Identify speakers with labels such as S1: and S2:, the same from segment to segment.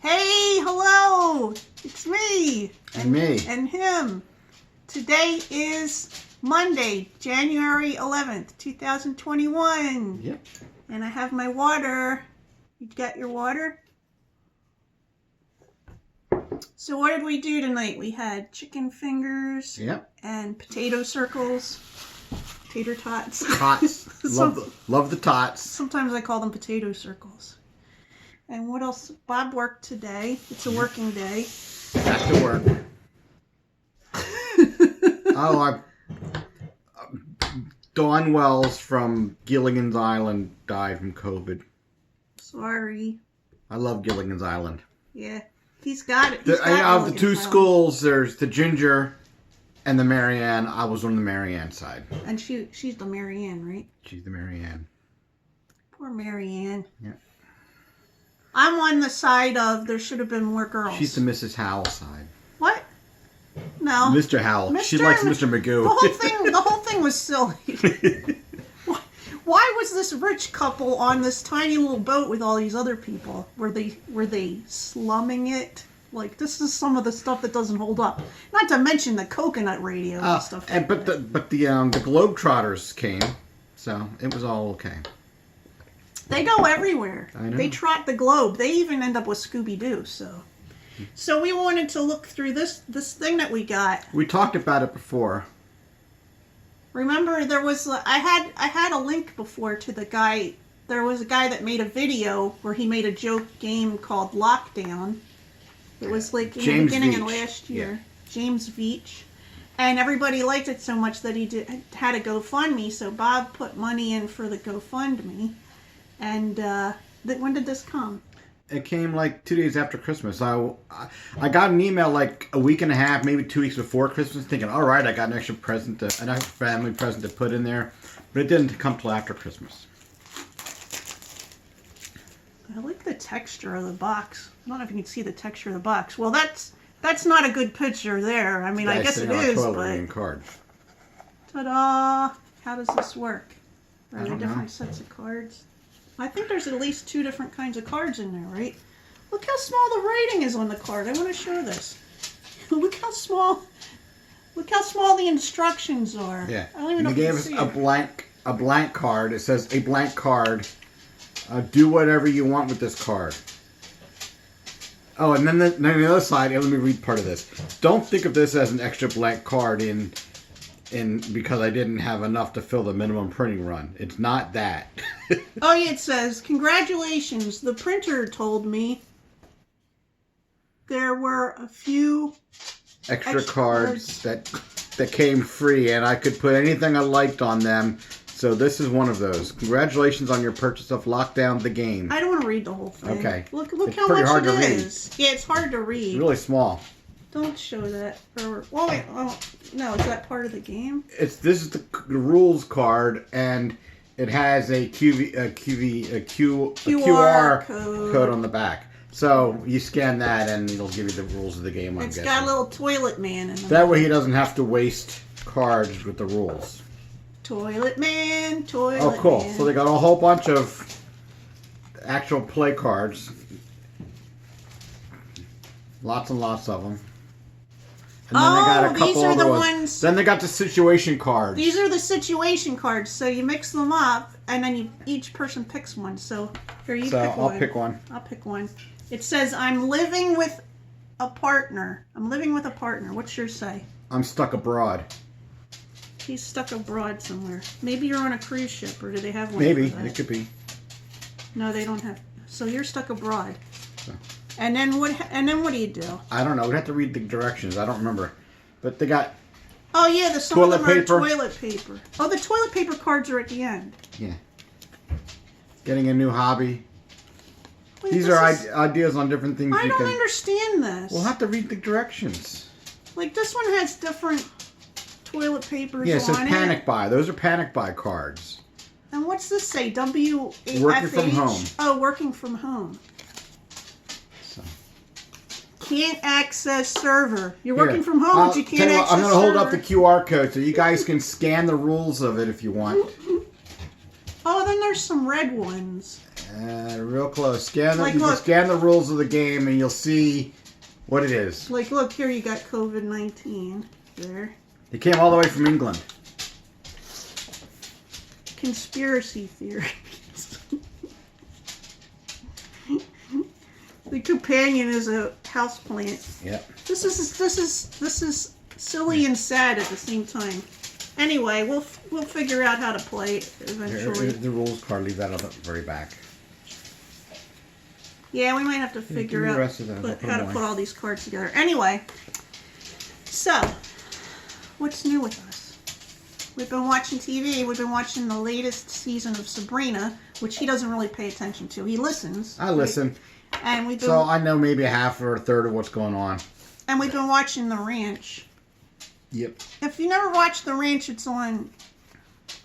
S1: Hey, hello! It's me!
S2: And me.
S1: And him. Today is Monday, January 11th, 2021.
S2: Yep.
S1: And I have my water. You got your water? So what did we do tonight? We had chicken fingers.
S2: Yep.
S1: And potato circles. Tater tots.
S2: Tots. love the tots.
S1: Sometimes I call them potato circles. And what else? Bob worked today. It's a working day.
S2: Back to work. Dawn Wells from Gilligan's Island died from COVID.
S1: Sorry.
S2: I love Gilligan's Island.
S1: Yeah. He's got it.
S2: Of the two schools, there's the Ginger and the Marianne. I was on the Marianne side.
S1: And she's the Marianne, right?
S2: She's the Marianne.
S1: Poor Marianne.
S2: Yeah.
S1: I'm on the side of there should have been more girls.
S2: She's the Mrs. Howell side.
S1: What? No.
S2: Mr. Howell. She likes Mr. Magoo.
S1: The whole thing was silly. Why was this rich couple on this tiny little boat with all these other people? Were they slumming it? Like, this is some of the stuff that doesn't hold up. Not to mention the coconut radio and stuff.
S2: But the Globetrotters came, so it was all okay.
S1: They go everywhere.
S2: I know.
S1: They trot the globe. They even end up with Scooby-Doo. So we wanted to look through this thing that we got.
S2: We talked about it before.
S1: Remember, there was I had a link before to the guy. There was a guy that made a video where he made a joke game called Lockdown. It was like in the beginning of last year. Yeah. James Veitch. And everybody liked it so much that he had a GoFundMe. So Bob put money in for the GoFundMe. And when did this come?
S2: It came like 2 days after Christmas. I got an email like a week and a half, maybe 2 weeks before Christmas, thinking, all right, I got an extra present, an extra family present to put in there. But it didn't come till after Christmas.
S1: I like the texture of the box. I don't know if you can see the texture of the box. Well, that's not a good picture there. I mean, I guess it is, but...
S2: Card.
S1: Ta-da! How does this work? Are there
S2: know.
S1: Different sets of cards? I think there's at least 2 different kinds of cards in there, right? Look how small the writing is on the card. I want to show this. Look how small the instructions are.
S2: Yeah.
S1: I don't even know if
S2: you
S1: you
S2: gave
S1: can
S2: us
S1: see
S2: a blank card. It says a blank card. Do whatever you want with this card. Oh, and then the other side. Let me read part of this. Don't think of this as an extra blank card in because I didn't have enough to fill the minimum printing run. It's not that.
S1: Oh yeah, it says, congratulations, the printer told me there were a few
S2: extra cards that came free and I could put anything I liked on them. So this is one of those. Congratulations on your purchase of Lockdown the Game.
S1: I don't want to read the whole thing.
S2: Okay.
S1: Look
S2: it's
S1: how
S2: pretty
S1: much
S2: hard
S1: it
S2: to
S1: is. Yeah, it's hard to read.
S2: It's really small.
S1: Don't show that. No, is that part of the game?
S2: This is the rules card, and it has a QR code on the back. So you scan that, and it'll give you the rules of the game.
S1: It's got a little toilet man in the
S2: That way, he doesn't have to waste cards with the rules.
S1: Toilet man, toilet man.
S2: Oh, cool! So they got a whole bunch of actual play cards, lots and lots of them. And then they got a couple
S1: these are
S2: other
S1: the
S2: ones. Then they got the situation cards.
S1: These are the situation cards. So you mix them up, and then each person picks one. So here you pick one.
S2: So I'll pick one.
S1: I'll pick one. It says, I'm living with a partner. I'm living with a partner. What's yours say?
S2: I'm stuck abroad.
S1: He's stuck abroad somewhere. Maybe you're on a cruise ship, or do they have one?
S2: Maybe.
S1: For that?
S2: It could be.
S1: No, they don't have. So you're stuck abroad.
S2: So.
S1: And then what do you do?
S2: I don't know. We'd have to read the directions. I don't remember. But they got...
S1: Oh, yeah, some of them are
S2: paper.
S1: toilet paper. Oh, the toilet paper cards are at the end.
S2: Yeah. Getting a new hobby.
S1: Wait,
S2: These are ideas on different things
S1: I don't understand this.
S2: We'll have to read the directions.
S1: Like, this one has different toilet papers on it.
S2: Yeah, it says panic buy. Those are panic buy cards.
S1: And what's this say? W-A-F-H?
S2: Working from home.
S1: Oh, working from home.
S2: So.
S1: Can't access server. You're working from home, but you can't access
S2: I'm going to hold up
S1: server.
S2: the QR code so you guys can scan the rules of it if you want.
S1: Oh, then there's some red ones.
S2: Real close. Scan the,
S1: Like,
S2: you can
S1: look.
S2: scan the rules of the game and you'll see what it is.
S1: Like, look, here you got COVID-19. There.
S2: It came all the way from England.
S1: Conspiracy theories. The companion is a houseplant.
S2: Yep.
S1: This is silly and sad at the same time. Anyway, we'll figure out how to play it eventually.
S2: The rules card, leave that on the very back.
S1: Yeah, we might have to figure
S2: do the
S1: out
S2: rest of those. I'll put
S1: how to
S2: them
S1: put
S2: away.
S1: all these cards together. Anyway, so what's new with us? We've been watching TV. We've been watching the latest season of Sabrina, which he doesn't really pay attention to. He listens.
S2: I listen.
S1: And we've been
S2: So I know maybe a half or a third of what's going on.
S1: and we've been watching The Ranch.
S2: Yep.
S1: If you never watched The Ranch, it's on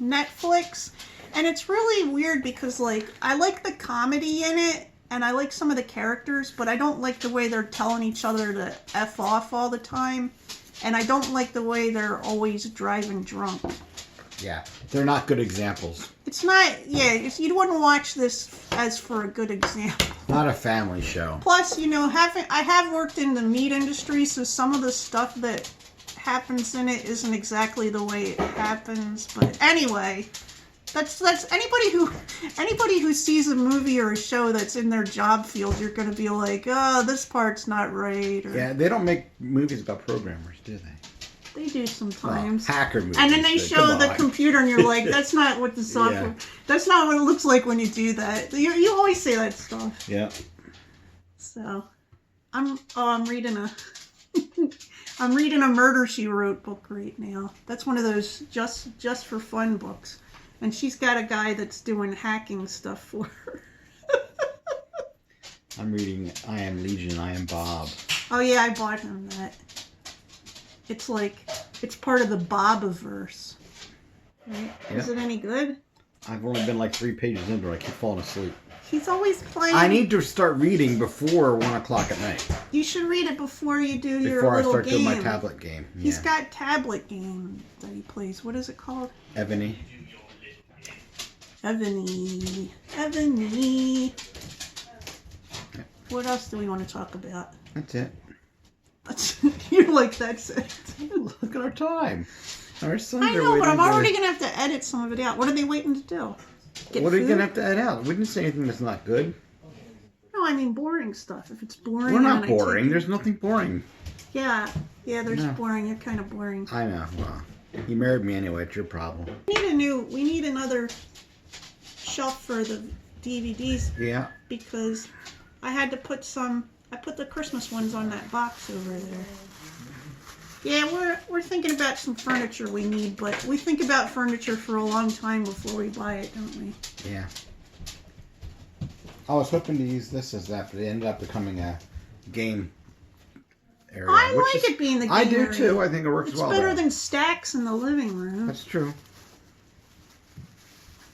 S1: Netflix, and it's really weird because, like, I like the comedy in it, and I like some of the characters, but I don't like the way they're telling each other to F off all the time, and I don't like the way they're always driving drunk.
S2: Yeah. They're not good examples.
S1: It's not, you wouldn't watch this as for a good example.
S2: Not a family show.
S1: Plus, you know, I have worked in the meat industry, so some of the stuff that happens in it isn't exactly the way it happens. But anyway, that's anybody who sees a movie or a show that's in their job field, you're going to be like, oh, this part's not right. Or,
S2: Yeah, they don't make movies about programmers, do they?
S1: they do sometimes.
S2: Well, hacker movies.
S1: And then they
S2: but
S1: show
S2: come
S1: the
S2: on.
S1: computer, and you're like, that's not what the software.
S2: Yeah.
S1: That's not what it looks like when you do that. You always say that stuff.
S2: Yeah.
S1: So, I'm reading a I'm reading a Murder She Wrote book right now. That's one of those just for fun books, and she's got a guy that's doing hacking stuff for her.
S2: I'm reading I Am Legion, I Am Bob.
S1: Oh yeah, I bought him that. It's like it's part of the Bob-averse. Right?
S2: Yeah.
S1: Is it any good?
S2: I've only been like 3 pages into it. I keep falling asleep.
S1: He's always playing.
S2: I need to start reading before 1 o'clock at night.
S1: You should read it before you do your
S2: Before I
S1: little
S2: start
S1: game.
S2: doing my tablet game.
S1: He's
S2: Yeah.
S1: got tablet game that he plays. What is it called?
S2: Ebony.
S1: Ebony. What else do we want to talk about?
S2: That's it.
S1: You're like, that's it.
S2: Look at our time. Our sons
S1: I
S2: are
S1: know, but
S2: waiting
S1: I'm already
S2: to-
S1: going to have to edit some of it out. What are they waiting to do? Get
S2: What are you
S1: food?
S2: going to have to edit out? We didn't say anything that's not good.
S1: No, I mean boring stuff. If it's boring...
S2: We're
S1: and
S2: not
S1: then I take-
S2: boring. There's nothing boring.
S1: Yeah, there's
S2: No.
S1: boring. You're kind of boring.
S2: I know. Well, you married me anyway. It's your problem.
S1: We need another shelf for the DVDs
S2: Yeah.
S1: because I had to put I put the Christmas ones on that box over there. Yeah, we're thinking about some furniture we need, but we think about furniture for a long time before we buy it, don't we?
S2: Yeah. I was hoping to use this as that, but it ended up becoming a game area.
S1: I
S2: which
S1: like
S2: is-
S1: it being the game
S2: I do
S1: area.
S2: too. I think it works
S1: It's
S2: well.
S1: better
S2: though.
S1: than stacks in the living room.
S2: That's true.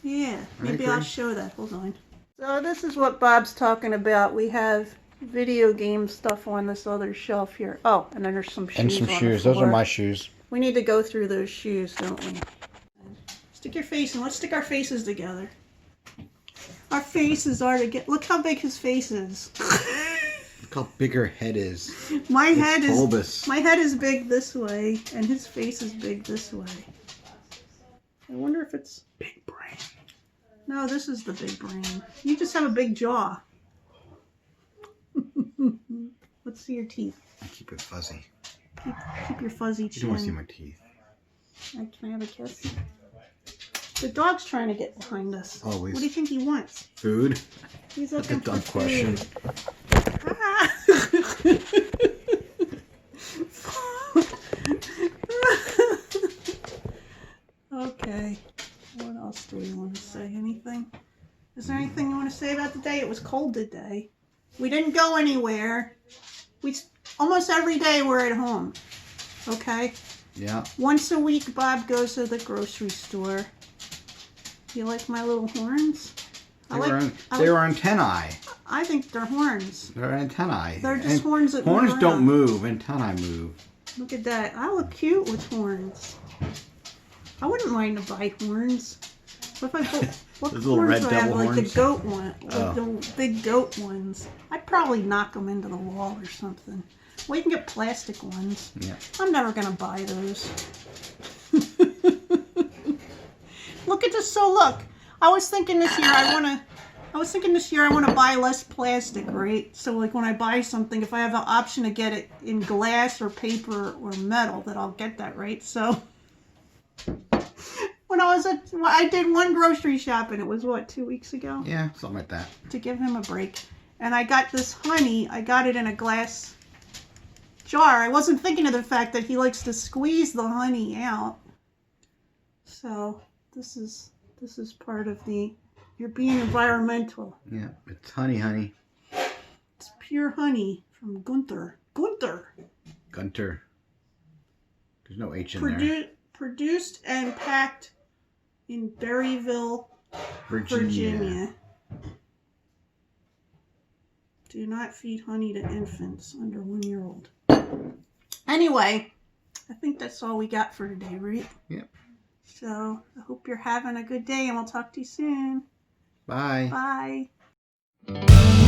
S1: Yeah, maybe
S2: agree.
S1: I'll show that. Hold on. So this is what Bob's talking about. We have video game stuff on this other shelf here. Oh, and then there's some shoes.
S2: And some
S1: on
S2: shoes.
S1: The
S2: Those are
S1: floor.
S2: my shoes.
S1: We need to go through those shoes, don't we? Stick your face in. Let's stick our faces together. Our faces are together. Look how big his face is.
S2: Look how big her head is.
S1: My
S2: It's
S1: head is
S2: bulbous.
S1: my head is big this way, and his face is big this way. I wonder if it's
S2: Big brain.
S1: no. This is the big brain. You just have a big jaw. Let's see your teeth.
S2: I keep it fuzzy.
S1: Keep your fuzzy
S2: You don't want to see
S1: chin.
S2: my teeth.
S1: Can I have a kiss? The dog's trying to get behind us.
S2: Always.
S1: What do you think he wants?
S2: Food?
S1: He's
S2: That's a
S1: looking
S2: dumb
S1: for
S2: question.
S1: food. Ah. Okay. What else do we want to say? Anything? Is there anything you want to say about the day? It was cold today. We didn't go anywhere. Almost every day we're at home. Okay?
S2: Yeah.
S1: Once a week, Bob goes to the grocery store. You like my little horns?
S2: They were antennae.
S1: I think they're horns.
S2: They're antennae.
S1: They're just
S2: And
S1: horns that
S2: horns
S1: move
S2: don't
S1: around.
S2: move. Antennae move.
S1: Look at that. I look cute with horns. I wouldn't mind to buy horns. What if I put, what
S2: Those little
S1: horns
S2: red
S1: do I have?
S2: devil
S1: Like
S2: horns?
S1: the goat one,
S2: Oh.
S1: the big goat ones. I'd probably knock them into the wall or something. Well, you can get plastic ones.
S2: Yeah.
S1: I'm never gonna buy those. Look at this. So look, I was thinking this year I wanna buy less plastic, right? So like when I buy something, if I have the option to get it in glass or paper or metal, that I'll get that, right? So when I did one grocery shop, and it was what, 2 weeks ago,
S2: Yeah, something like that.
S1: to give him a break, and I got this honey. I got it in a glass jar. I wasn't thinking of the fact that he likes to squeeze the honey out. So this is part of the, you're being environmental.
S2: Yeah, it's honey.
S1: It's pure honey from Gunther.
S2: Gunter. There's no H in there.
S1: Produced and packed in Berryville, Virginia. Do not feed honey to infants under 1 year old. Anyway, I think that's all we got for today, right?
S2: Yep.
S1: So I hope you're having a good day, and we'll talk to you soon.
S2: Bye.
S1: Bye.